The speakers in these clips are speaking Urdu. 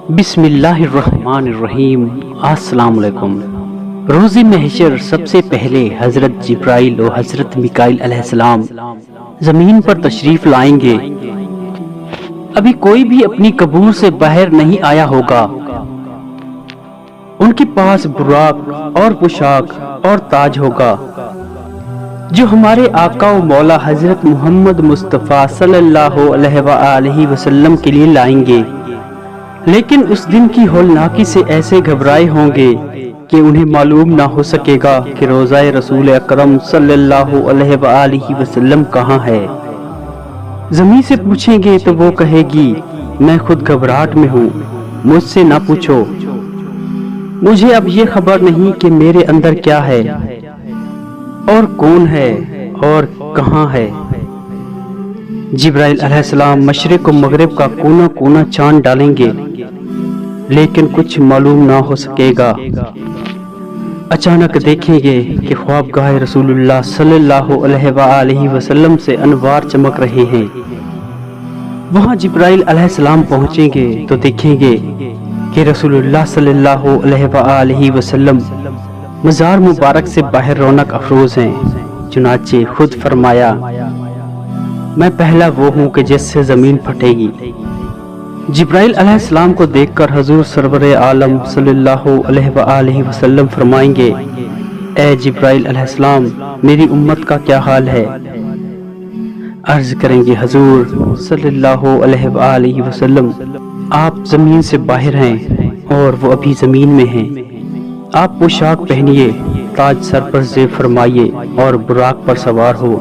بسم اللہ الرحمن الرحیم۔ السلام علیکم۔ روز محشر سب سے پہلے حضرت جبرائیل اور حضرت میکائیل علیہ السلام زمین پر تشریف لائیں گے۔ ابھی کوئی بھی اپنی قبور سے باہر نہیں آیا ہوگا۔ ان کے پاس براق اور پوشاک اور تاج ہوگا جو ہمارے آقا و مولا حضرت محمد مصطفیٰ صلی اللہ علیہ وآلہ وسلم کے لیے لائیں گے، لیکن اس دن کی ہولناکی سے ایسے گھبرائے ہوں گے کہ انہیں معلوم نہ ہو سکے گا کہ روضہ رسول اکرم صلی اللہ علیہ وآلہ وسلم کہاں ہے۔ زمین سے پوچھیں گے تو وہ کہے گی میں خود گھبراہٹ میں ہوں، مجھ سے نہ پوچھو، مجھے اب یہ خبر نہیں کہ میرے اندر کیا ہے اور کون ہے اور کہاں ہے۔ جبرائیل علیہ السلام مشرق و مغرب کا کونا کونا چھان ڈالیں گے، لیکن کچھ معلوم نہ ہو سکے گا۔ اچانک دیکھیں گے کہ خوابگاہ رسول اللہ صلی اللہ علیہ وآلہ وسلم سے انوار چمک رہے ہیں۔ وہاں جبرائیل علیہ السلام پہنچیں گے تو دیکھیں گے کہ رسول اللہ صلی اللہ علیہ وآلہ وسلم مزار مبارک سے باہر رونق افروز ہیں۔ چنانچہ خود فرمایا میں پہلا وہ ہوں کہ جس سے زمین پھٹے گی۔ جبرائیل علیہ السلام کو دیکھ کر حضور سرور عالم صلی اللہ علیہ وآلہ وسلم فرمائیں گے اے جبرائیل علیہ السلام میری امت کا کیا حال ہے؟ عرض کریں گے حضور صلی اللہ علیہ وآلہ وسلم آپ زمین سے باہر ہیں اور وہ ابھی زمین میں ہیں۔ آپ پوشاک پہنیے، تاج سر پر زیب فرمائیے اور براق پر سوار ہو،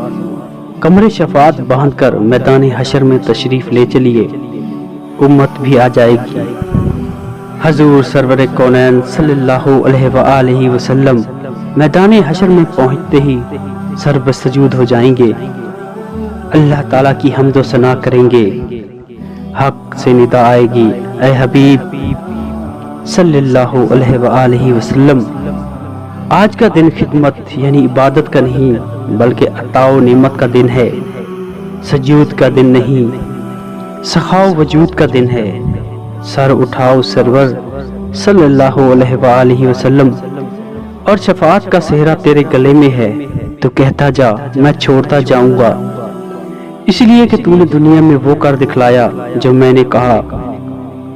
کمر شفاعت باندھ کر میدان حشر میں تشریف لے چلیے، امت بھی آ جائے گی۔ حضور سرور کونین صلی اللہ علیہ وآلہ وسلم میدان حشر میں پہنچتے ہی سر بسجود ہو جائیں گے، اللہ تعالیٰ کی حمد و ثنا کریں گے۔ حق سے ندا آئے گی اے حبیب صلی اللہ علیہ وآلہ وسلم آج کا دن خدمت یعنی عبادت کا نہیں بلکہ عطا و نعمت کا دن ہے، سجود کا دن نہیں، سخاء و وجود کا دن ہے۔ سر اٹھاؤ سرور صلی اللہ علیہ وآلہ وسلم اور شفاعت کا صحرا تیرے گلے میں ہے تو کہتا جا میں چھوڑتا جاؤں گا، اس لیے کہ تو نے دنیا میں وہ کر دکھلایا جو میں نے کہا۔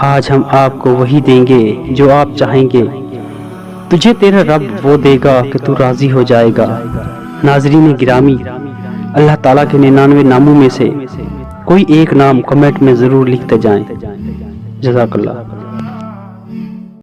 آج ہم آپ کو وہی دیں گے جو آپ چاہیں گے، تجھے تیرا رب وہ دے گا کہ تو راضی ہو جائے گا۔ ناظرین گرامی، اللہ تعالیٰ کے 99 ناموں میں سے کوئی ایک نام کمنٹ میں ضرور لکھتے جائیں۔ جزاک اللہ۔